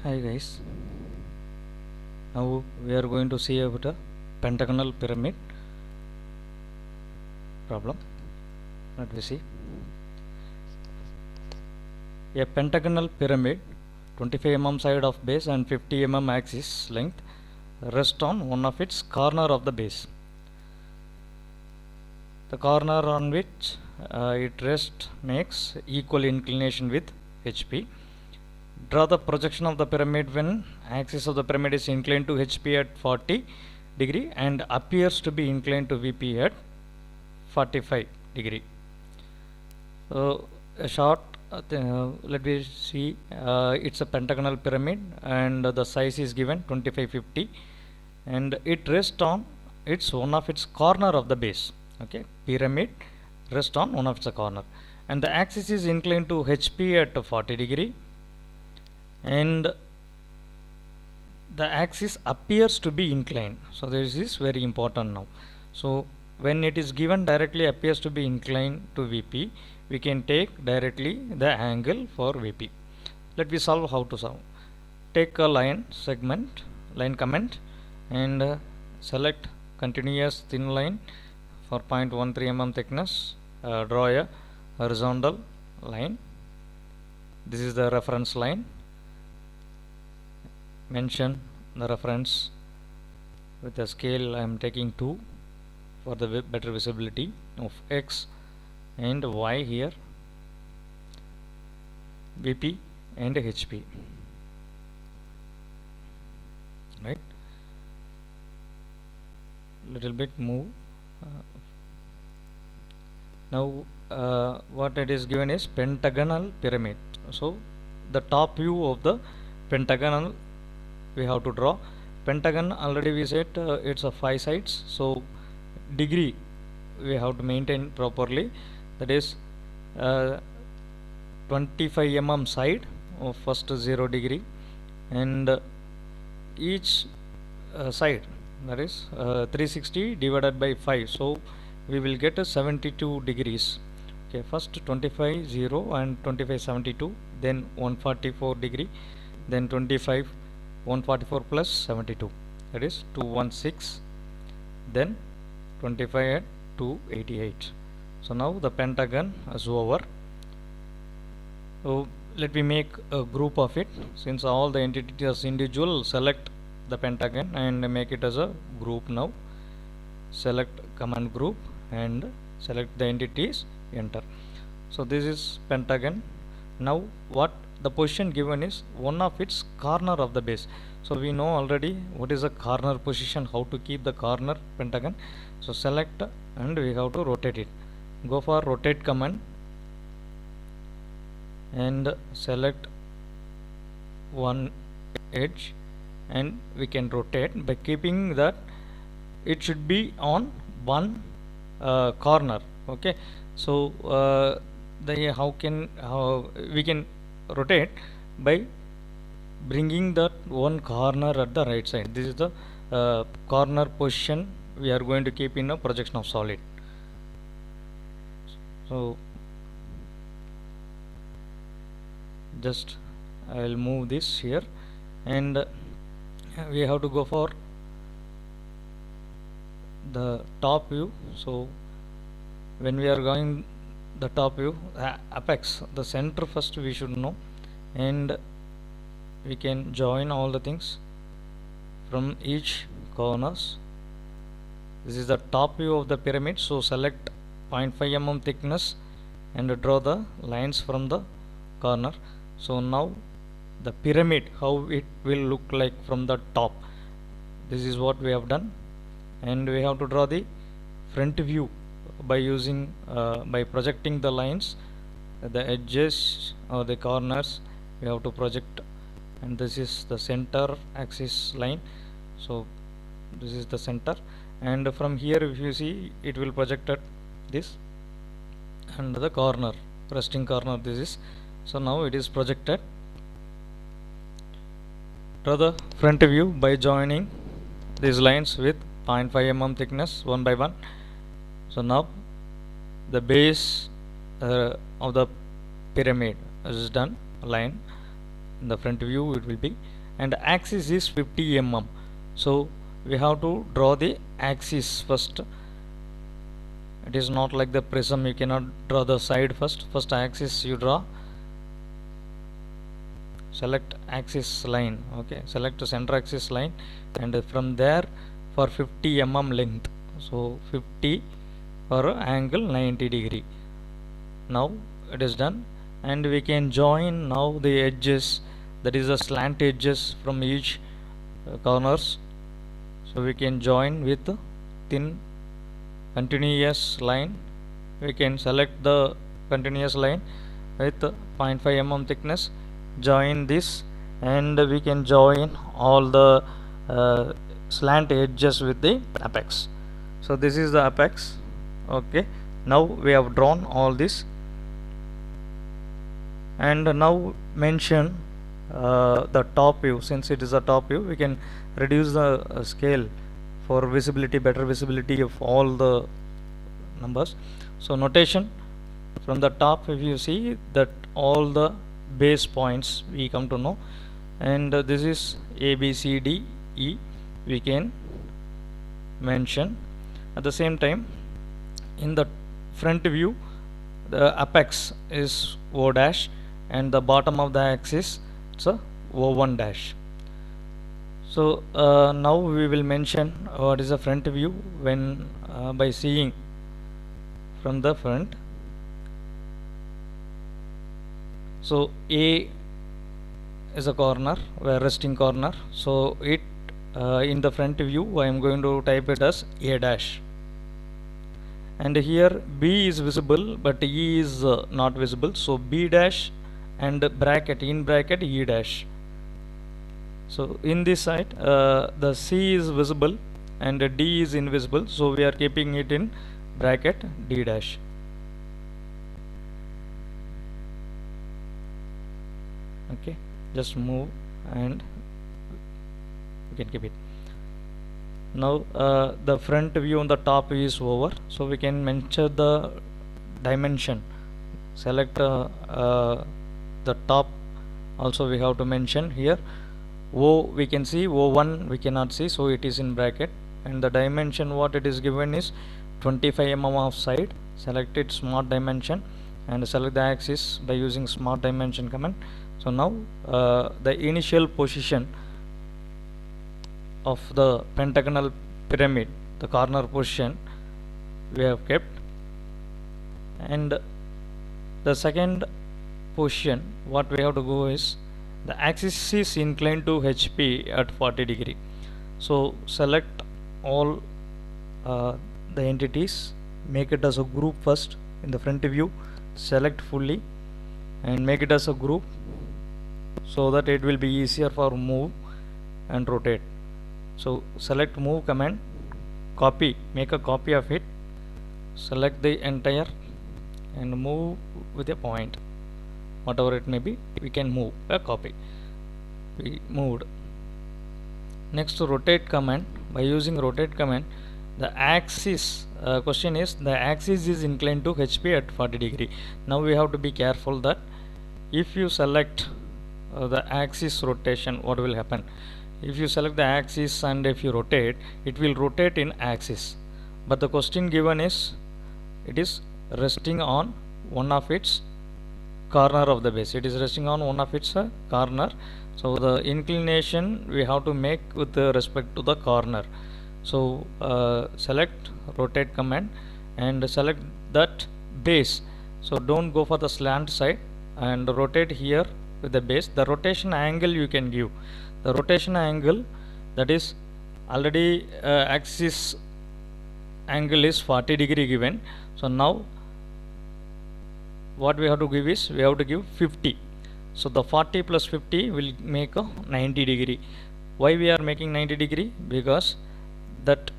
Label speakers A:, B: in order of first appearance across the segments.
A: Hi guys, now we are going to see about a pentagonal pyramid problem. Let me see. A pentagonal pyramid, 25 mm side of base and 50 mm axis length, rest on one of its corner of the base. The corner on which it rests makes equal inclination with HP. Draw the projection of the pyramid when axis of the pyramid is inclined to HP at 40 degree and appears to be inclined to VP at 45 degree. So a short let me see, it's a pentagonal pyramid and the size is given 2550 and it rests on one of its corner of the base. Okay, pyramid rests on one of its corner and the axis is inclined to HP at 40 degree and the axis appears to be inclined. So this is very important now. So when it is given directly appears to be inclined to VP, we can take directly the angle for VP. Let me solve. How to solve? Take a line segment, line comment and select continuous thin line for 0.13 mm thickness. Draw a horizontal line. This is the reference line. Mention the reference with the scale. I am taking 2 for the better visibility of X and Y here, VP and HP, right? Little bit move. Now what it is given is pentagonal pyramid. So the top view of the pentagonal we have to draw. Pentagon already we said it's a 5 sides, so degree we have to maintain properly. That is 25 mm side of first 0 degree and each side, that is 360 divided by 5, so we will get 72 degrees. Okay, first 25 0 and 25 72, then 144 degree, then 25 144 plus 72, that is 216, then 25 at 288. So now the pentagon is over. So let me make a group of it. Since all the entities are individual, select the pentagon and make it as a group. Now select command group and select the entities, enter. So this is pentagon. Now what the position given is one of its corner of the base. So we know already what is the corner position, how to keep the corner pentagon. So select and we have to rotate it. Go for rotate command and select one edge and we can rotate by keeping that it should be on one corner. Okay, so how we can rotate by bringing that one corner at the right side. This is the corner position we are going to keep in a projection of solid. So just I will move this here and we have to go for the top view. So when we are going the top view, apex, the center first we should know, and we can join all the things from each corners. This is the top view of the pyramid, so select 0.5 mm thickness and draw the lines from the corner. So now the pyramid, how it will look like from the top, this is what we have done. And we have to draw the front view by using by projecting the lines, the edges or the corners we have to project, and this is the center axis line. So this is the center, and from here if you see it will project at this, and the corner, resting corner, this is. So now it is projected. Draw the front view by joining these lines with 0.5 mm thickness one by one. So now the base of the pyramid is done, line. in the front view it will be, and axis is 50 mm. So we have to draw the axis first. It is not like the prism, you cannot draw the side first axis you draw. Select axis line, okay, select center axis line, and from there for 50 mm length, so 50 for angle 90 degree. Now it is done, and we can join now the edges, that is the slant edges from each corners. So we can join with thin continuous line. We can select the continuous line with 0.5 mm thickness, join this, and we can join all the slant edges with the apex. So this is the apex. Okay, now we have drawn all this, and now mention the top view. Since it is a top view, we can reduce the scale for visibility, better visibility of all the numbers. So notation from the top, if you see that all the base points we come to know, and this is A, B, C, D, E, we can mention. At the same time, in the front view, the apex is O dash, and the bottom of the axis it's a O1 dash. So now we will mention what is the front view when by seeing from the front. So A is a corner, where resting corner, so it in the front view I am going to type it as A dash, and here B is visible but E is not visible, so B dash and bracket, in bracket, E dash. So in this side the C is visible and D is invisible, so we are keeping it in bracket D dash. Okay, just move and we can keep it. Now the front view on the top is over, so we can mention the dimension. Select the top also we have to mention here. O we can see, O1 we cannot see, so it is in bracket, and the dimension what it is given is 25 mm of side. Select it smart dimension and select the axis by using smart dimension command. So now the initial position of the pentagonal pyramid, the corner position we have kept, and the second position what we have to go is the axis is inclined to HP at 40 degree. So select all the entities, make it as a group first in the front view, select fully and make it as a group, so that it will be easier for move and rotate. So select move command, copy, make a copy of it, select the entire and move with a point, whatever it may be, we can move a copy. We moved. Next to rotate command, by using rotate command, the axis question is the axis is inclined to HP at 40 degree. Now we have to be careful that if you select the axis rotation, what will happen? If you select the axis and if you rotate, it will rotate in axis, but the question given is it is resting on one of its corner of the base. It is resting on one of its corner, so the inclination we have to make with respect to the corner. So select rotate command and select that base, so don't go for the slant side and rotate here with the base. The rotation angle you can give, the rotation angle, that is already axis angle is 40 degree given, so now what we have to give is we have to give 50. So the 40 plus 50 will make a 90 degree. Why we are making 90 degree? Because that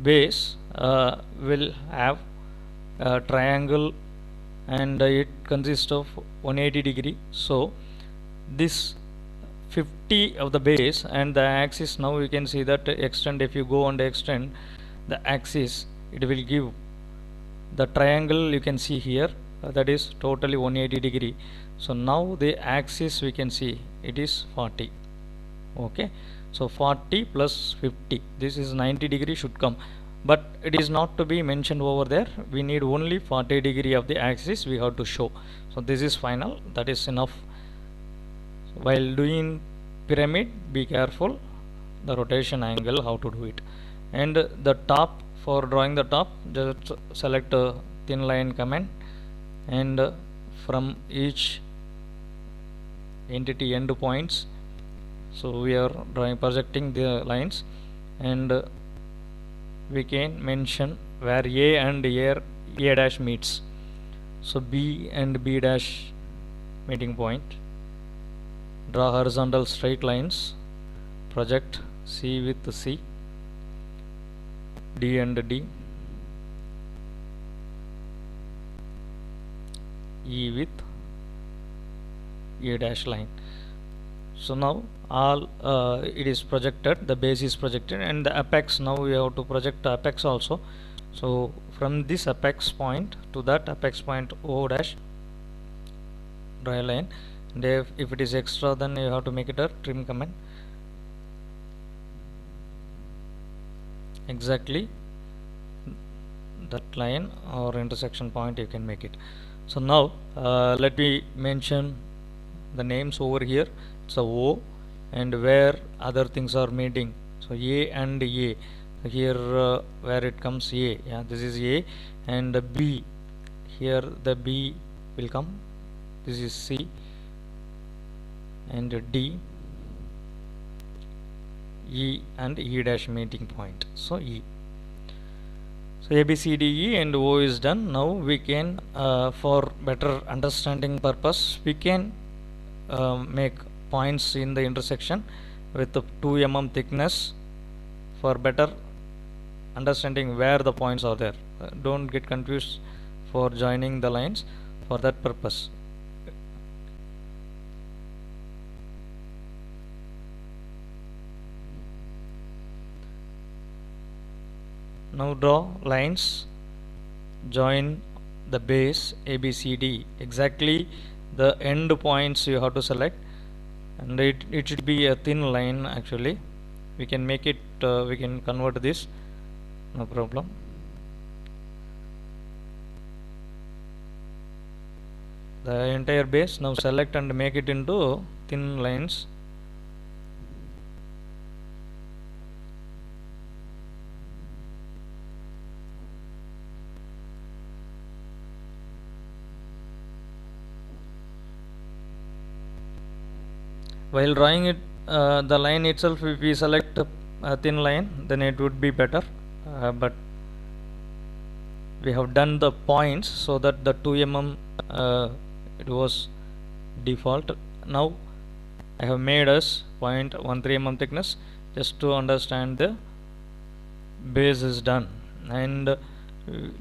A: base will have a triangle and it consists of 180 degree. So this 50 of the base and the axis, now you can see that extend, if you go and extend the axis, it will give the triangle you can see here, that is totally 180 degree. So now the axis we can see it is 40. Okay, so 40 plus 50, this is 90 degree should come, but it is not to be mentioned over there. We need only 40 degree of the axis we have to show. So this is final, that is enough. While doing pyramid, be careful the rotation angle, how to do it. And the top, for drawing the top, just select a thin line command, and from each entity end points, so we are projecting the lines, and we can mention where A and A dash meets. So B and B dash meeting point. Draw horizontal straight lines. Project C with C, D and D, E with A dash line. So now all it is projected, the base is projected, and the apex, now we have to project the apex also. So from this apex point to that apex point O dash, draw a line, and if it is extra, then you have to make it a trim command. Exactly that line or intersection point you can make it. So now let me mention the names over here. It's a O, and where other things are meeting, so A and A. So here where it comes A, yeah, this is A, and B, here the B will come, this is C, and D, E and E dash meeting point, so E. So A, B, C, D, E and O is done. Now we can for better understanding purpose, we can make points in the intersection with the 2 mm thickness for better understanding where the points are there. Don't get confused for joining the lines. For that purpose, now draw lines, join the base ABCD, exactly the end points you have to select, and it should be a thin line. Actually we can make it, we can convert this, no problem. The entire base, now select and make it into thin lines. While drawing it, the line itself, if we select a thin line, then it would be better, but we have done the points so that the 2 mm it was default. Now I have made as 0.13 mm thickness, just to understand the base is done, and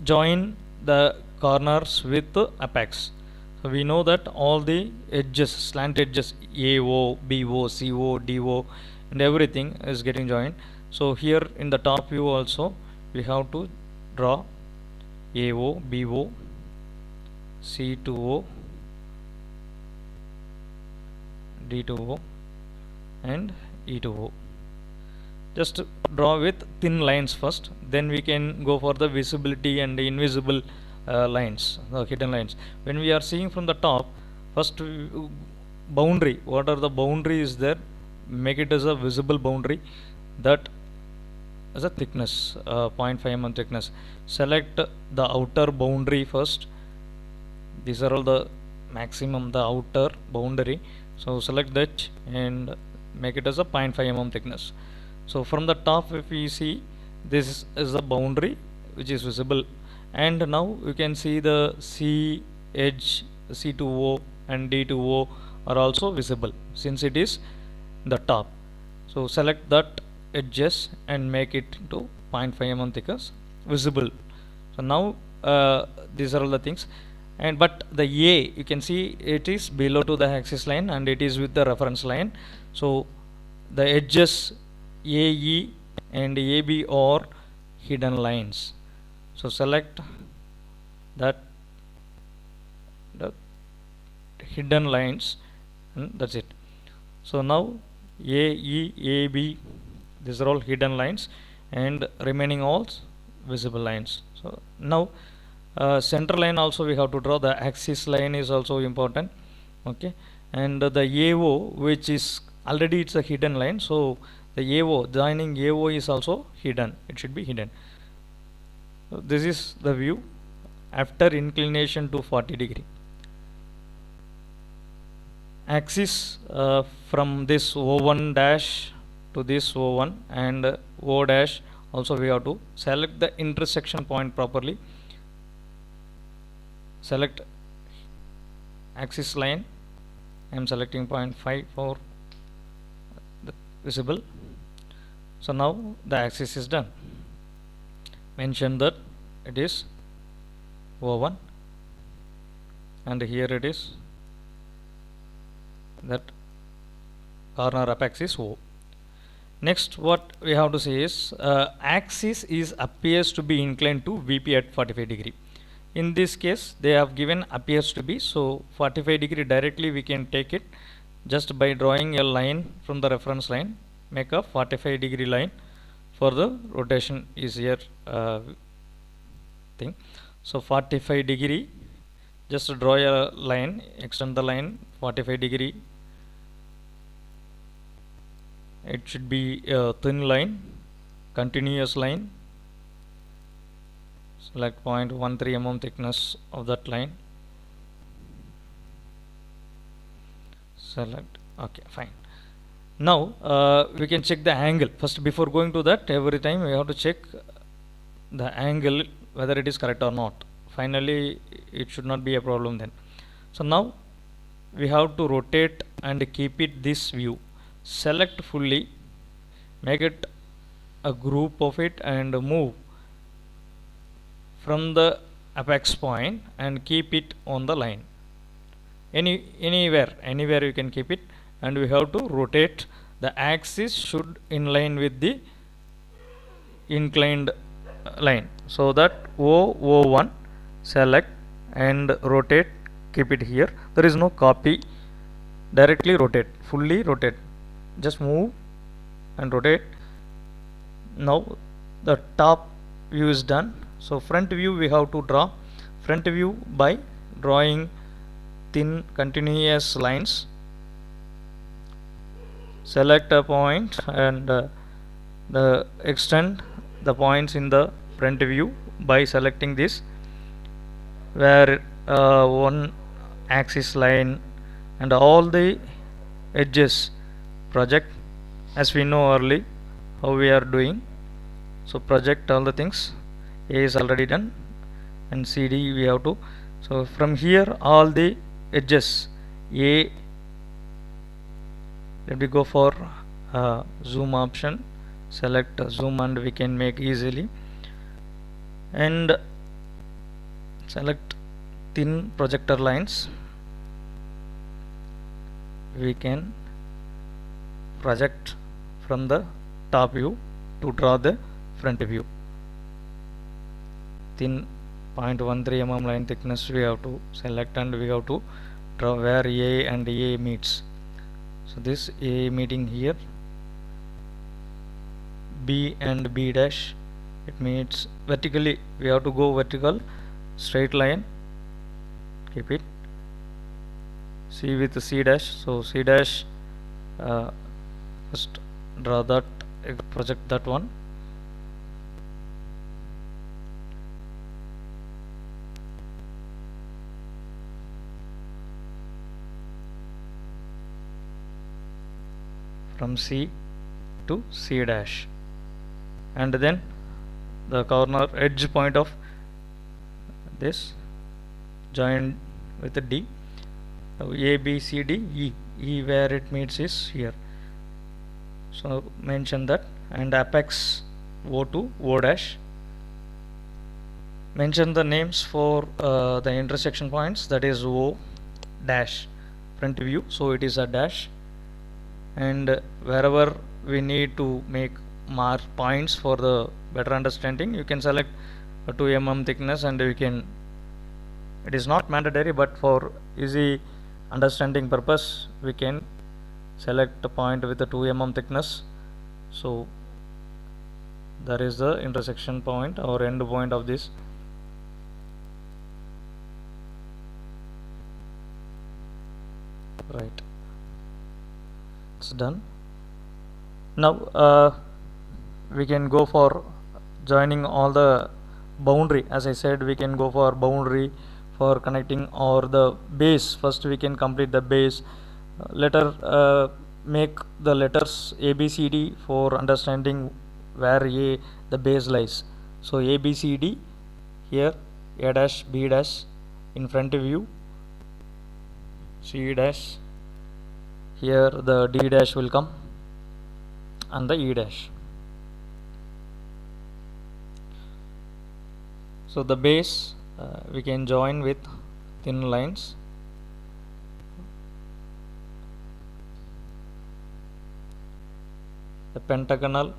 A: join the corners with the apex. So we know that all the edges, slant edges, AO, BO, CO, DO, and everything is getting joined. So here in the top view also we have to draw AO, BO, C2O, D2O, and E2O. Just draw with thin lines first, then we can go for the visibility and the invisible lines, the hidden lines. When we are seeing from the top, first boundary, what are the boundaries there, make it as a visible boundary, that as a thickness, 0.5 mm thickness. Select the outer boundary first. These are all the maximum, the outer boundary. So select that and make it as a 0.5 mm thickness. So from the top, if we see, this is the boundary which is visible, and now you can see the C edge, C2O and D2O are also visible since it is the top. So select that edges and make it to 0.5 mm thickness visible. So now these are all the things, and but the A, you can see it is below to the axis line and it is with the reference line. So the edges AE and AB are hidden lines. So select that hidden lines, and that's it. So now A, E, A, B, these are all hidden lines, and remaining all visible lines. So now center line also we have to draw. The axis line is also important, okay, and the AO, which is already it's a hidden line, so the AO joining AO is also hidden, it should be hidden. So this is the view after inclination to 40 degree. Axis from this O1 dash to this O1 and O dash, also we have to select the intersection point properly. Select axis line. I am selecting point 5 for the visible. So now the axis is done. Mention that it is O1 and here it is that corner apex is O. Next what we have to say is axis is appears to be inclined to VP at 45 degree. In this case they have given appears to be, so 45 degree directly we can take it just by drawing a line from the reference line, make a 45 degree line for the rotation easier thing. So 45 degree, just draw a line, extend the line 45 degree. It should be a thin line, continuous line. Select 0.13 mm thickness of that line. Select, okay, fine. Now we can check the angle. First, before going to that, every time we have to check the angle whether it is correct or not. Finally it should not be a problem then. So now we have to rotate and keep it this view. Select fully, make it a group of it and move from the apex point and keep it on the line. Anywhere you can keep it, and we have to rotate. The axis should inline with the inclined line, so that O1 select and rotate, keep it here. There is no copy, directly rotate, fully rotate, just move and rotate. Now the top view is done. So front view we have to draw. Front view by drawing thin continuous lines. Select a point and extend the points in the front view by selecting this, where one axis line and all the edges project, as we know early how we are doing. So project all the things. A is already done, and CD we have to. So from here all the edges A, let me go for zoom option, select zoom and we can make easily, and select thin projector lines. We can project from the top view to draw the front view. Thin 0.13 mm line thickness we have to select, and we have to draw where A and A meets. So this A meeting here, B and B dash, it meets vertically. We have to go vertical, straight line, keep it. C with C dash, so C dash, first draw that, project that one. From C to C dash, and then the corner edge point of this join with the D. A, B, C, D, E. E where it meets is here. So mention that, and apex O to O dash. Mention the names for the intersection points, that is O dash front view, so it is a dash. And wherever we need to make mark points for the better understanding, you can select a 2 mm thickness, and you can, it is not mandatory, but for easy understanding purpose, we can select a point with a 2 mm thickness. So that is the intersection point or end point of this. Right, it's done. Now we can go for joining all the boundary. As I said, we can go for boundary for connecting or the base. First we can complete the base. Letter make the letters A B C D for understanding where the base lies. So A B C D here, A dash B dash in front view, C dash here, the D dash will come and the E dash. So the base we can join with thin lines. The pentagonal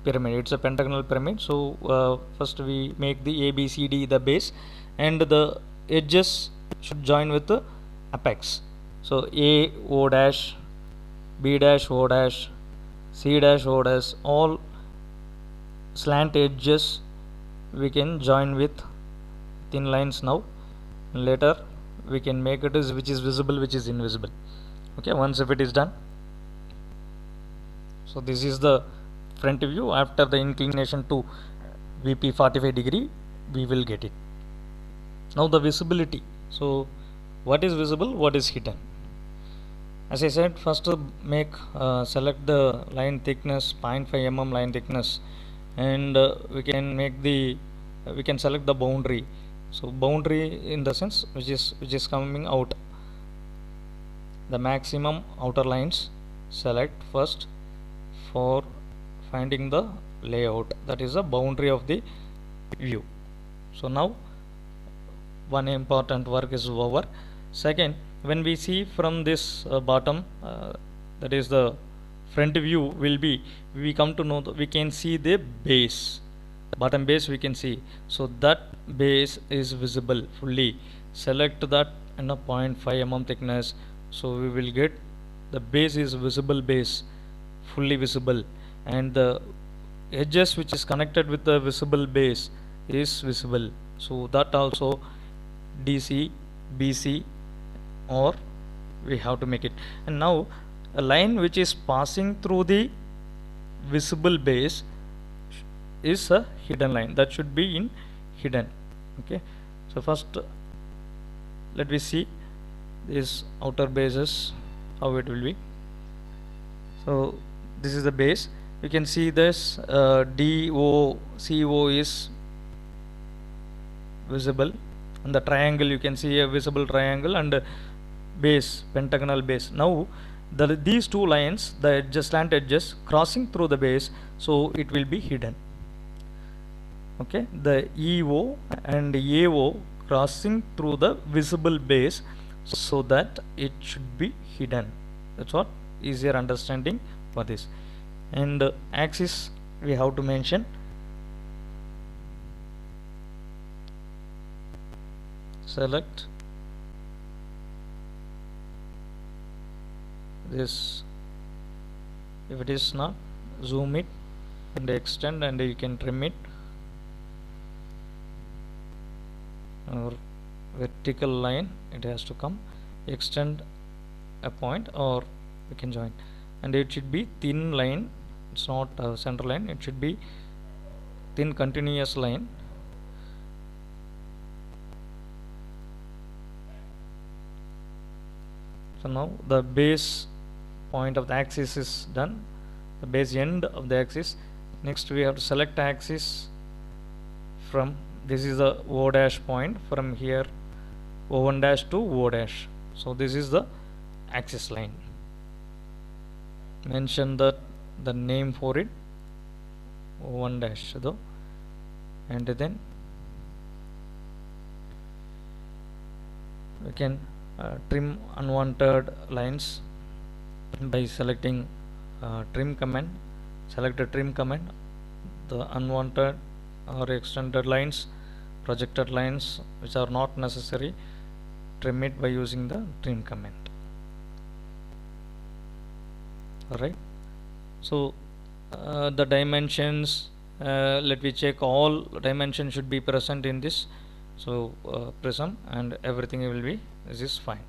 A: pyramid, it's a pentagonal pyramid. So first we make the A B C D the base, and the edges should join with the apex. So A O dash, B dash O dash, C dash O dash, all slant edges we can join with thin lines now. Later we can make it as which is visible, which is invisible. Okay, once if it is done. So this is the front view. After the inclination to VP 45 degree, we will get it. Now the visibility. So what is visible, what is hidden? As I said, first make select the line thickness 0.5 mm line thickness, and we can make the we can select the boundary. So boundary in the sense which is coming out, the maximum outer lines select first for finding the layout, that is the boundary of the view. So now one important work is over. Second, when we see from this bottom, that is the front view will be, we come to know that we can see the base, bottom base we can see. So that base is visible fully. Select that in a 0.5 mm thickness. So we will get the base is visible base, fully visible, and the edges which is connected with the visible base is visible. So that also DC, BC, or we have to make it. And now a line which is passing through the visible base is a hidden line, that should be in hidden. Okay, so first let me see this outer bases how it will be. So this is the base. You can see this DOCO is visible, and the triangle you can see a visible triangle and base, pentagonal base. Now these two lines, the slant edges crossing through the base, so it will be hidden. Okay, the EO and AO crossing through the visible base, so that it should be hidden. That's what easier understanding for this. And axis we have to mention. Select this. If it is not, zoom it and extend, and you can trim it. Or vertical line it has to come, extend a point, or we can join, and it should be thin line. It's not a center line, it should be thin continuous line. So now the base point of the axis is done, the base end of the axis. Next we have to select axis from, this is the O dash point, from here O1 dash to O dash. So this is the axis line. Mention the name for it, O1 dash though, and then we can trim unwanted lines by selecting trim command. Select a trim command. The unwanted or extended lines, projected lines which are not necessary, trim it by using the trim command. Alright, so the dimensions, let me check all dimensions should be present in this. So prism, and everything will be, this is fine.